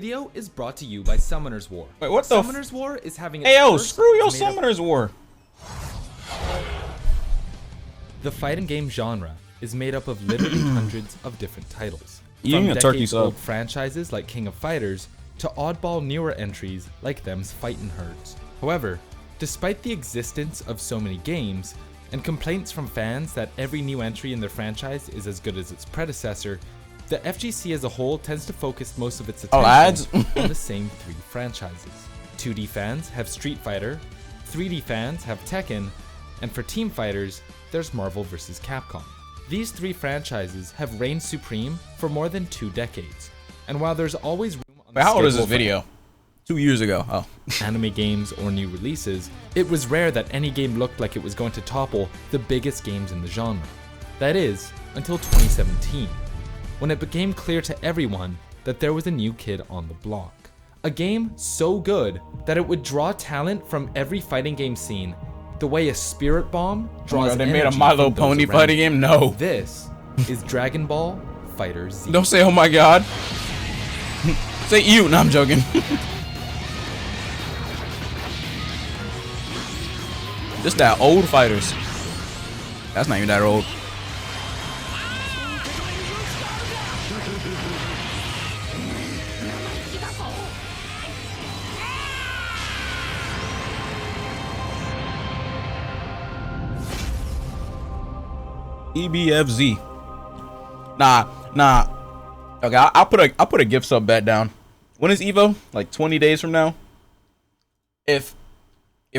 video is brought to you by Summoner's War. Wait, what the? Summoner's War is having its Hey, yo, first screw your made-up- Summoner's War. The fighting game genre is made up of literally hundreds of different titles. Eating From a turkey decades-old sub. franchises like King of Fighters to oddball newer entries like Them's Fightin' Herds. However, despite the existence of so many games and complaints from fans that every new entry in their franchise is as good as its predecessor, the FGC as a whole tends to focus most of its attention on the same three franchises. 2D fans have Street Fighter, 3D fans have Tekken, and for team fighters, there's Marvel vs. Capcom. These three franchises have reigned supreme for more than 2 decades. And while there's always room on the How old is schedule this for video? 2 years ago. Oh. anime games or new releases, it was rare that any game looked like it was going to topple the biggest games in the genre. That is, until 2017, when it became clear to everyone that there was a new kid on the block. A game so good that it would draw talent from every fighting game scene, the way a spirit bomb draws they made a energy My from Little those Pony around fighting it. game? No. This is Dragon Ball FighterZ. Don't say, oh my god. Say you. No, I'm joking. Just that old fighters. That's not even that old. EBFZ. Nah. Okay, I'll put a gift sub bet down. When is Evo? Like 20 days from now. If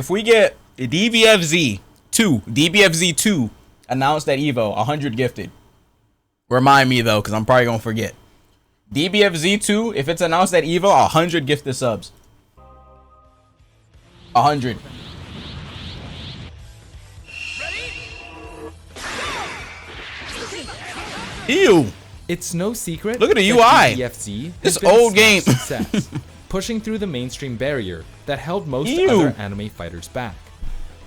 we get DBFZ 2 announced at Evo, 100 gifted. Remind me though, because I'm probably gonna forget. DBFZ 2, if it's announced at Evo, 100 gifted subs. 100. Ew. It's no secret. Look at the that UI. DBFZ This has been old a game. smash success, pushing through the mainstream barrier that held most Ew. other anime fighters back.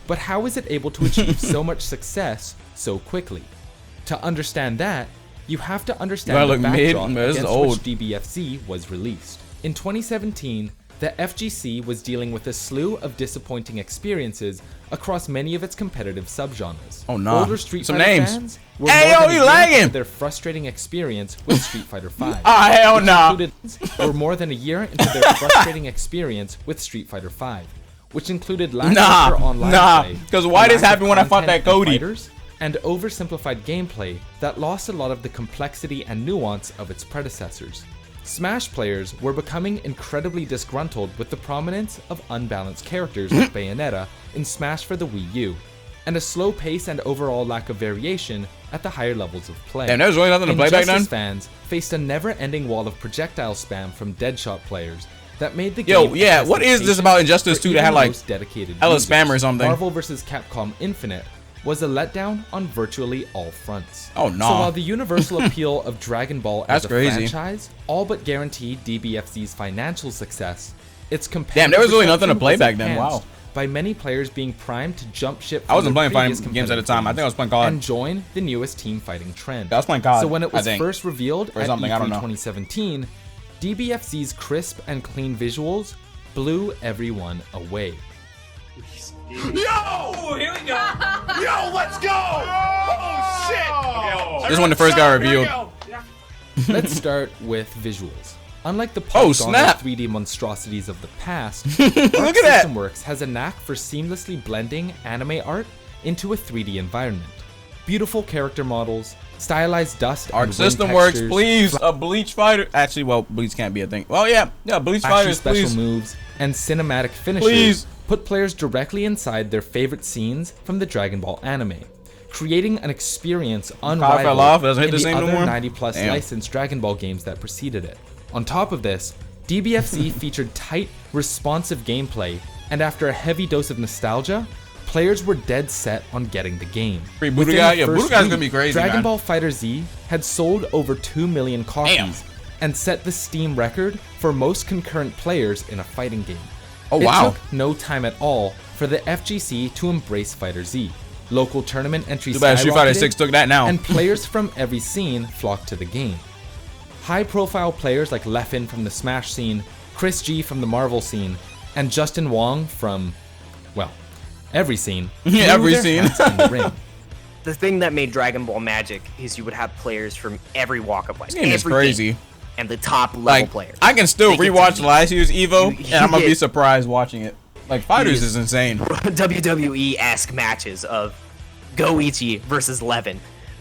But how is it able to achieve so much success so quickly? To understand that, you have to understand the backdrop against which DBFZ was released. In 2017, the FGC was dealing with a slew of disappointing experiences across many of its competitive subgenres. Oh no. Older Street Some Fighter names. fans were Hey, more yo, than you a year lagging. into their frustrating experience with Street Fighter V. Ah, hell no. Were more than a year into their frustrating experience with Street Fighter V, which included lackluster online play, because why a this lack happened of when I fought content that and Cody? fighters, and oversimplified gameplay that lost a lot of the complexity and nuance of its predecessors. Smash players were becoming incredibly disgruntled with the prominence of unbalanced characters like Bayonetta in Smash for the Wii U, and a slow pace and overall lack of variation at the higher levels of play. Damn, there was really nothing to play back then? Injustice fans faced a never-ending wall of projectile spam from Deadshot players that made the game. Yo, yeah, what is this about Injustice 2 that had like hella spam or something? Marvel vs. Capcom Infinite was a letdown on virtually all fronts. Oh no. So while the universal appeal of Dragon Ball as a crazy. franchise all but guaranteed DBFZ's financial success, its competitive Damn, there was really nothing to reception play was back then. enhanced Wow. by many players being primed to jump ship I wasn't from playing their fighting previous games at the competitive time. I think I was playing COD. and join the newest team fighting trend. I was playing COD, So when it was I think. first revealed Or at something, E3 I don't know. 2017, DBFZ's crisp and clean visuals blew everyone away. Yo! Here we go. Yo, let's go! Oh shit! This is when the first got revealed. Let's start with visuals. Unlike the Oh, polygonal snap. 3D monstrosities of the past, Look at that. Works has a knack for seamlessly blending anime art into a 3D environment. Beautiful character models, stylized dust, Arc and System wind Works, textures, please. A Bleach Fighter. Actually, well, Bleach can't be a thing. Well, yeah, Bleach flashy Fighters, special please. moves, and cinematic finishes Please. put players directly inside their favorite scenes from the Dragon Ball anime, creating an experience fell unrivaled off, it doesn't hit in the the same no other more? 90-plus Damn. licensed Dragon Ball games that preceded it. On top of this, DBFZ featured tight, responsive gameplay, and after a heavy dose of nostalgia, players were dead set on getting the game. Free Budokai? Within the Yeah, first Budokai's week, gonna be crazy, Dragon man. Ball FighterZ had sold over 2 million copies Damn. and set the Steam record for most concurrent players in a fighting game. Oh, It wow. took no time at all for the FGC to embrace FighterZ. Local tournament entries Too bad Street Fighter skyrocketed, 6 took that now. and players from every scene flocked to the game. High-profile players like Leffen from the Smash scene, Chris G from the Marvel scene, and Justin Wong from, well, every scene. Every scene. In the ring. The thing that made Dragon Ball magic is you would have players from every walk of life. This game is crazy. And the top level players. I can still rewatch last year's Evo, and I'm gonna be surprised watching it. Like, Fighters is insane. WWE-esque matches of Goichi versus Leffen,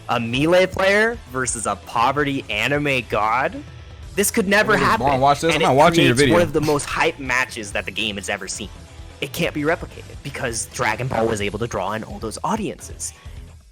a melee player versus a poverty anime god. This could never happen. Watch this. And I'm not watching your video. One of the most hype matches that the game has ever seen. It can't be replicated because Dragon Ball was able to draw in all those audiences.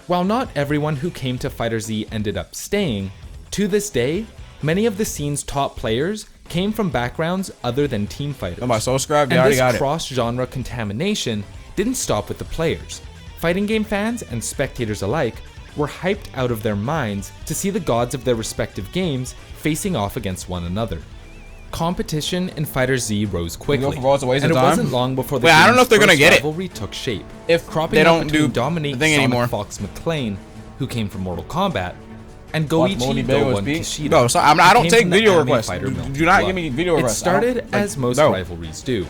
While not everyone who came to FighterZ ended up staying, to this day, many of the scene's top players came from backgrounds other than team fighters. My soul scribe, and this cross-genre contamination didn't stop with the players. Fighting game fans and spectators alike were hyped out of their minds to see the gods of their respective games facing off against one another. Competition in FighterZ rose quickly, and it wasn't long before the I don't know if they're gonna get rivalry took shape. If cropping they don't up do dominate the thing anymore. SonicFox McClane, who came from Mortal Kombat, and Goichi Kishida. Bro, so I don't take video requests. Do not give me video requests. It started as most rivalries do,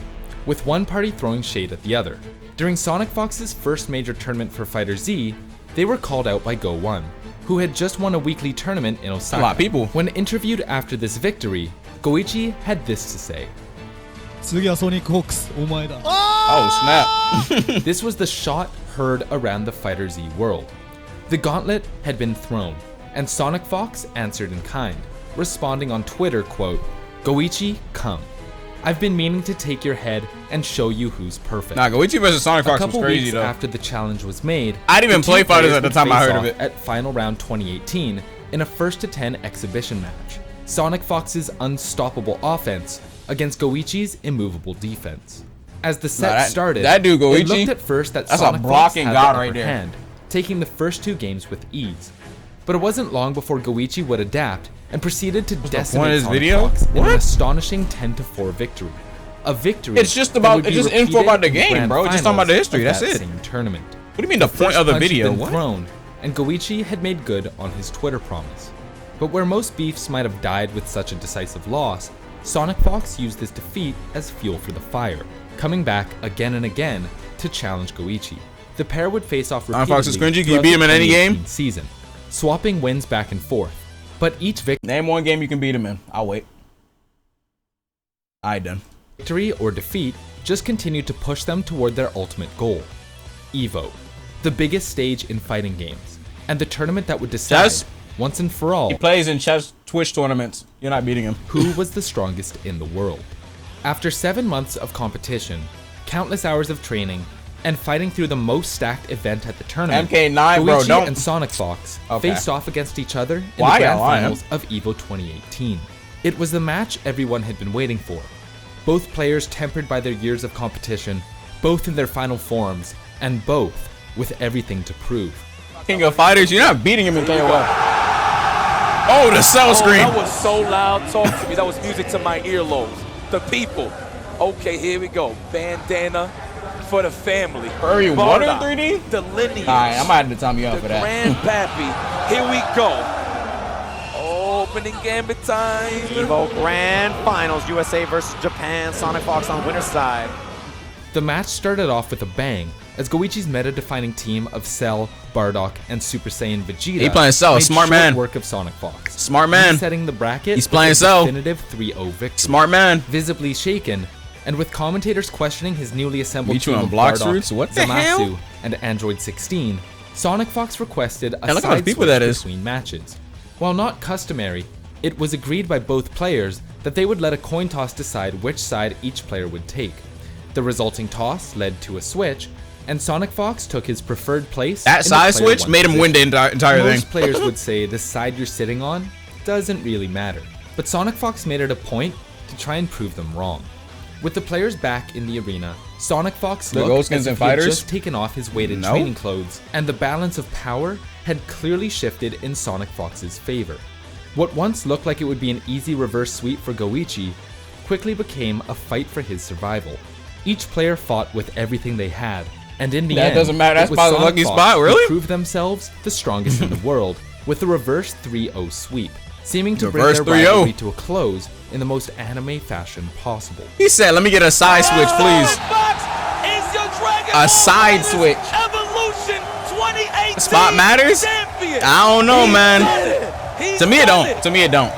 with one party throwing shade at the other. During SonicFox's first major tournament for FighterZ, they were called out by Go1, who had just won a weekly tournament in Osaka. A lot of people. When interviewed after this victory, Goichi had this to say. Oh snap. This was the shot heard around the FighterZ world. The gauntlet had been thrown, and SonicFox answered in kind, responding on Twitter, quote, "Goichi, come. I've been meaning to take your head and show you who's perfect." Nah, Goichi versus SonicFox was crazy though. A couple weeks after the challenge was made, I didn't even play Fighters at the time I heard of it. At Final Round 2018 in a 1-10 exhibition match. SonicFox's unstoppable offense against Goichi's immovable defense. As the set started, that dude Goichi, it looked at first that that's SonicFox a blocking had god the right upper there. hand, taking the first 2 games with ease. But it wasn't long before Goichi would adapt and proceeded to decimate SonicFox in an astonishing 10-4 victory. A victory. It's just about info about the game, bro. Just talking about the history. That's it. Same tournament. What do you mean the point of the video? What? Thrown, and Goichi had made good on his Twitter promise. But where most beefs might have died with such a decisive loss, SonicFox used this defeat as fuel for the fire, coming back again and again to challenge Goichi. The pair would face off repeatedly SonicFox is cringy. Can you beat him in any game? Season, swapping wins back and forth. But each name one game you can beat him in. I'll wait. Alright, done. Victory or defeat just continued to push them toward their ultimate goal, Evo, the biggest stage in fighting games, and the tournament that would decide once and for all. He plays in chess Twitch tournaments. You're not beating him. Who was the strongest in the world? After 7 months of competition, countless hours of training, and fighting through the most stacked event at the tournament, MK9, bro, Goichi and SonicFox faced off against each other in the grand finals of Evo 2018. It was the match everyone had been waiting for. Both players tempered by their years of competition, both in their final forms, and both with everything to prove. King of Fighters, you're not beating him in KOF. Oh, the cell screen. That was so loud. Talk to me. That was music to my earlobes. The people. Okay, here we go. Bandana for the family. Furry water 3D? The lineage. Alright, I'm gonna have to time you up for that. Grandpappy. Here we go. Opening gambit time. Evo Grand Finals, USA versus Japan. SonicFox on winner's side. The match started off with a bang, as Goichi's meta-defining team of Cell, Bardock, and Super Saiyan Vegeta he playing Cell, made smart man. work of SonicFox. Smart man. Setting the bracket. He's playing Cell. Definitive 3-0 victory. Smart man. Visibly shaken, and with commentators questioning his newly assembled team of block Bardock, roots? What the hell? Zamasu, and Android 16, SonicFox requested a look how much side people switch that is. between matches. While not customary, it was agreed by both players that they would let a coin toss decide which side each player would take. The resulting toss led to a switch, and SonicFox took his preferred place. That side switch made him win the entire thing. Most players would say the side you're sitting on doesn't really matter, but SonicFox made it a point to try and prove them wrong. With the players back in the arena, SonicFox looked as if he had just taken off his weighted training clothes, and the balance of power had clearly shifted in SonicFox's favor. What once looked like it would be an easy reverse sweep for Goichi quickly became a fight for his survival. Each player fought with everything they had, and in the end, doesn't matter. That's probably the lucky spot, really? Proved themselves the strongest in the world with a reverse 3-0 sweep, seeming to bring Reverse their 3-0. rivalry to a close in the most anime fashion possible. He said, let me get a side switch, please. A side switch. Evolution 2018 Spot matters? champion. I don't know, man. He's To me, it done don't. To me, it don't.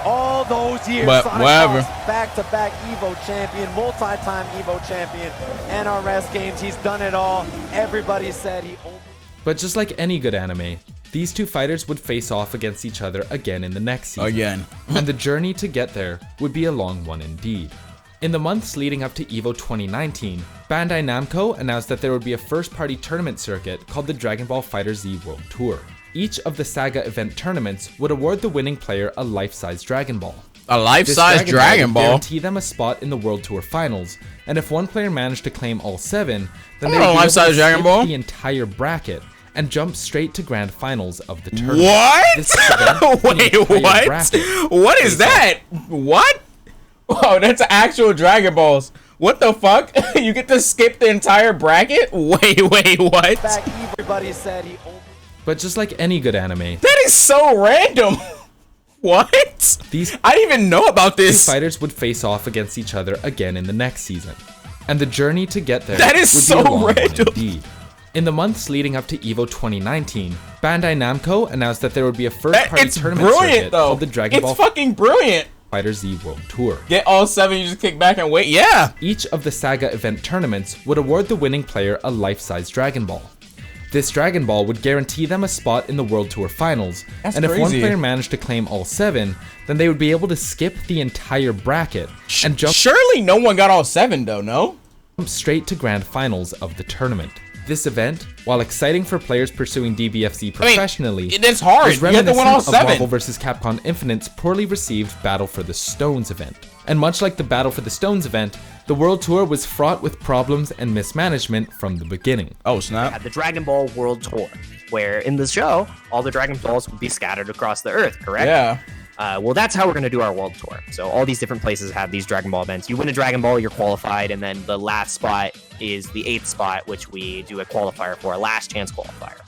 All those years, But SonicFox, whatever. back-to-back Evo champion, multi-time Evo champion, NRS games. He's done it all. Everybody said he only... But just like any good anime, these two fighters would face off against each other again in the next season. Again. And the journey to get there would be a long one indeed. In the months leading up to EVO 2019, Bandai Namco announced that there would be a first-party tournament circuit called the Dragon Ball FighterZ World Tour. Each of the Saga event tournaments would award the winning player a life-size Dragon Ball. A This life-size Dragon would Ball. guarantee them a spot in the World Tour finals, and if one player managed to claim all 7, then they I want a would be able to life-size Dragon skip Ball. the entire bracket and jump straight to grand finals of the tournament. This event, What? the Wait, entire what? bracket What is that? What? Oh, that's actual Dragon Balls. What the fuck? You get to skip the entire bracket? Wait, what? Back Evo, everybody said he only... But just like any good anime, That is so random. What? these I didn't even know about two this. fighters would face off against each other again in the next season. And the journey to get there That is would so be a long one random. indeed. In the months leading up to EVO 2019, Bandai Namco announced that there would be a first-party It's tournament brilliant, circuit though. called the Dragon It's Ball fucking brilliant. FighterZ World Tour. Get all 7, you just kick back and wait. Yeah. Each of the Saga event tournaments would award the winning player a life-size Dragon Ball. This Dragon Ball would guarantee them a spot in the World Tour finals, That's and if one crazy. player managed to claim all 7, then they would be able to skip the entire bracket and jump Surely no one got all 7, though, no? straight to grand finals of the tournament. This event, while exciting for players pursuing DBFZ professionally, It's hard. is You have to win all reminiscent of 7. Marvel vs. Capcom Infinite's poorly received Battle for the Stones event. And much like the Battle for the Stones event, the World Tour was fraught with problems and mismanagement from the beginning. Oh, snap. At the Dragon Ball World Tour, where in the show, all the Dragon Balls would be scattered across the Earth, correct? Yeah. Well, that's how we're going to do our World Tour. So all these different places have these Dragon Ball events. You win a Dragon Ball, you're qualified, and then the last spot is the 8th spot, which we do a qualifier for, a last chance qualifier.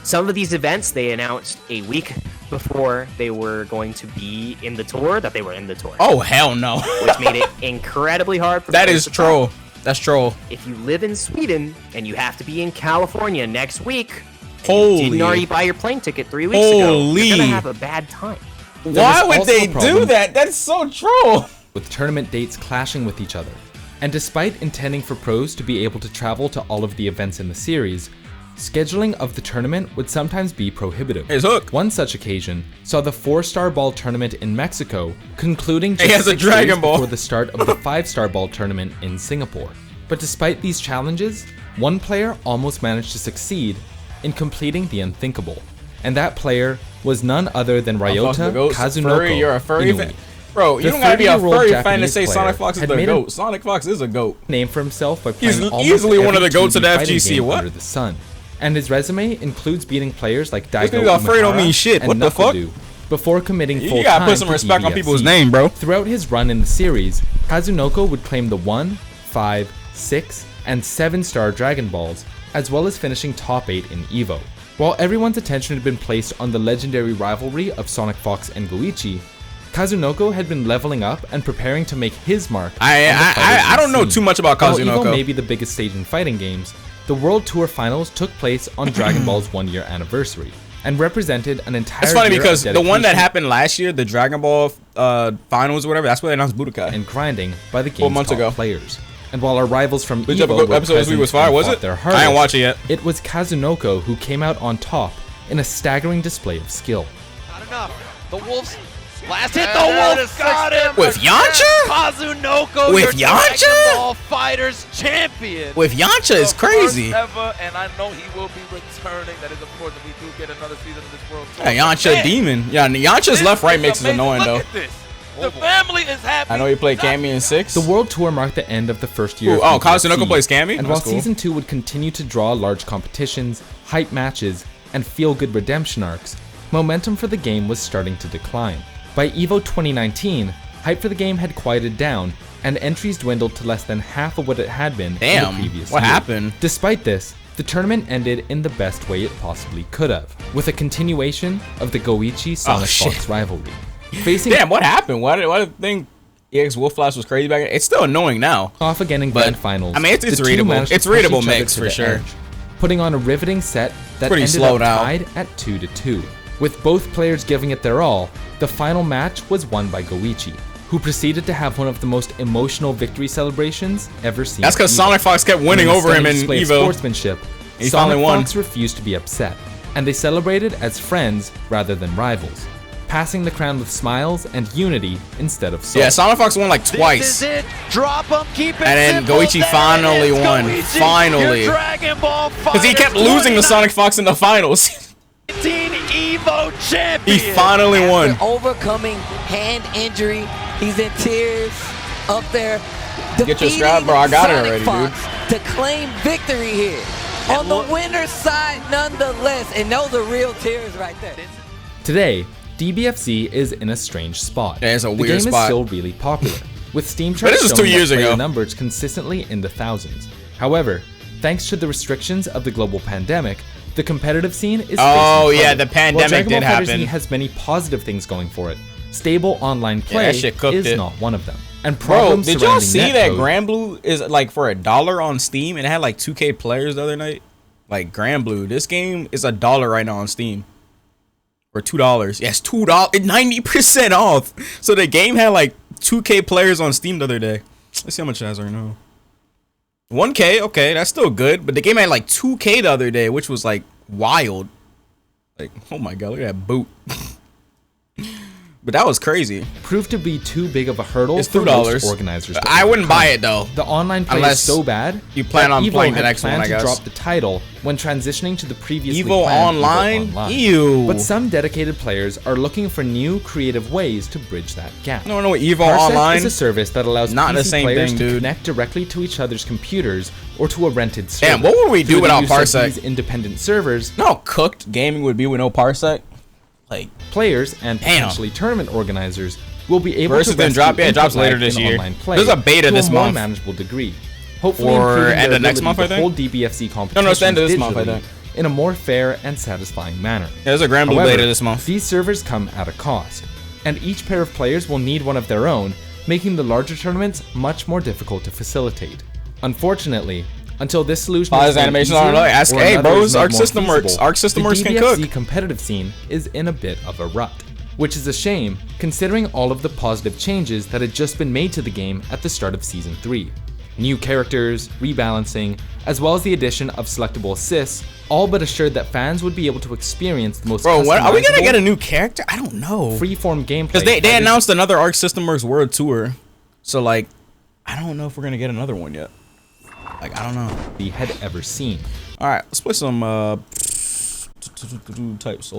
Some of these events, they announced a week before they were going to be in the tour, that they were in the tour. Oh, hell no. Which made it incredibly hard for That players is to travel. troll. That's troll. If you live in Sweden and you have to be in California next week, Holy. didn't already buy your plane ticket 3 weeks ago, Holy. you're gonna have a bad time. Why was would also they a problem do that? That's so troll. with tournament dates clashing with each other. And despite intending for pros to be able to travel to all of the events in the series, scheduling of the tournament would sometimes be prohibitive. Here's Hook. One such occasion saw the 4-star ball tournament in Mexico concluding just He has a 6 Dragon days Ball. before the start of the 5-star ball tournament in Singapore. But despite these challenges, one player almost managed to succeed in completing the unthinkable. And that player was none other than Ryota Kazunoko Furry, you're a furry Inui. fan. Bro, you The don't gotta be a 30-year-old furry fan to Japanese say player SonicFox is had the made a GOAT. SonicFox is a GOAT. Name for himself by He's playing almost easily one of every the GOATs of 2D the fighting FGC, game what? under the sun. And his resume includes beating players like This Daigo nigga afraid don't Umehara mean shit. and What the fuck? Knuckle-Doo before committing full You gotta time put some to respect on DBFZ. people's name, bro. Throughout his run in the series, Kazunoko would claim the 1, 5, 6, and 7-star Dragon Balls, as well as finishing top 8 in EVO. While everyone's attention had been placed on the legendary rivalry of SonicFox and Goichi, Kazunoko had been leveling up and preparing to make his mark. I don't know too much about While EVO Kazunoko. may be the biggest stage in fighting games, the World Tour Finals took place on Dragon Ball's 1-year anniversary and represented an entire It's funny year because of the one that dedication happened last year, the Dragon Ball finals or whatever, that's where they announced Budokai. and grinding by the 4 game's months top ago. players. And while our rivals from Which EVO were episode this week present was fire, and was fought it? their I hardest, didn't watch it yet. It was Kazunoko who came out on top in a staggering display of skill. Not enough. The Wolves. Last hit. The Wolves got him. With Yamcha? Kazunoko, With your Yamcha? Dragon Ball Fighters champion. With Yamcha is The crazy. first ever, and I know he will be returning. That is, of course, if we do get another season of this World Tour. Yeah, Yamcha Man, demon. Yeah, Yamcha's this left right is makes it amazing. annoying Look though. at this. The family is happy. I know he played Cammy in 6. The World Tour marked the end of the first year. Ooh, of oh, DBFZ, Kazunoko plays Cammy? And while That's cool. Season 2 would continue to draw large competitions, hype matches, and feel-good redemption arcs, momentum for the game was starting to decline. By EVO 2019, hype for the game had quieted down, and entries dwindled to less than half of what it had been in Damn, the previous what year. happened? Despite this, The tournament ended in the best way it possibly could have, with a continuation of the Goichi SonicFox rivalry. Damn, what happened? Why did I think EX Wolf Flash was crazy back then? It's still annoying now. Off again in grand finals. I mean, it's readable. It's readable mix for sure. Putting on a riveting set that pretty ended up tied at 2-2. With both players giving it their all, the final match was won by Goichi, who proceeded to have one of the most emotional victory celebrations ever seen. That's because SonicFox kept winning over him in Evo. Sportsmanship, He finally won. SonicFox refused to be upset, and they celebrated as friends rather than rivals, passing the crown with smiles and unity instead of sorrow. Yeah, SonicFox won like twice. This is it. Drop him, keep it And then simple. Goichi finally won. Goichi, Finally. your Dragon Ball Because he kept losing to SonicFox in the finals. 19 Evo champion. He finally won. After overcoming hand injury, he's in tears up there. Get your strap, bro. I got it already, dude. To claim victory here. On the winner's side, nonetheless. And those are real tears right there. Today, DBFZ is in a strange spot. Yeah, it's a the weird game spot. is still really popular, with Steam But charts this is showing 2 years that player ago. numbers consistently in the thousands. However, thanks to the restrictions of the global pandemic, the competitive scene is Oh, facing yeah, trouble. the pandemic While Dragon did Ball FighterZ happen. has many positive things going for it. Stable online play that shit cooked is it. not one of them. And Bro, problems did y'all surrounding see that netcode- Granblue is like for $1 on Steam and it had like 2K players the other night? Like Granblue, this game is $1 right now on Steam. Or $2. Yes, $2, 90% off. So the game had like 2K players on Steam the other day. Let's see how much it has right now. 1K, okay, that's still good. But the game had like 2K the other day, which was like wild. Like, oh my god, look at that boot. But that was crazy. proved to be too big of a hurdle It's for most $2. organizers. to I wouldn't buy overcome. it though. The online play Unless is so bad. you plan that on Evo playing the had next one, planned I guess. to drop the title when transitioning to the previously Evo planned Online? Evo Online. Ew. But some dedicated players are looking for new creative ways to bridge that gap. No, Evo Parsec Online is a service that allows not PC the same players thing, to dude. connect directly to each other's computers or to a rented server. Damn, what would we do Through the without use of Parsec? These independent servers, You know how cooked gaming would be with no Parsec? Like, players and Damn. potentially tournament organizers will be able Versus to didn't drop? rescue Yeah, it drops input lag later this in year. online play There's a beta to this more month. manageable degree. Hopefully Or improving end their of next ability month, I to hold think? DBFC competitions No, it's the end of this month, I digitally think. in a more fair and satisfying manner. yeah, there's a Granblue However, beta this month. these servers come at a cost, and each pair of players will need one of their own, making the larger tournaments much more difficult to facilitate. Unfortunately, until this solution Pause is made animation easier on it. Ask, or hey, another bros, is made Arc more System works. feasible, Arc System the works can DBFZ cook. competitive scene is in a bit of a rut, which is a shame considering all of the positive changes that had just been made to the game at the start of Season 3. New characters, rebalancing, as well as the addition of selectable assists, all but assured that fans would be able to experience the most Bro, what, are we gonna customizable, get a new character? I don't know. freeform gameplay. Because they that is announced another Arc System Works World Tour. So, like, I don't know if we're gonna get another one yet. Like, I don't know. we had ever seen. Alright, let's play some, type soul.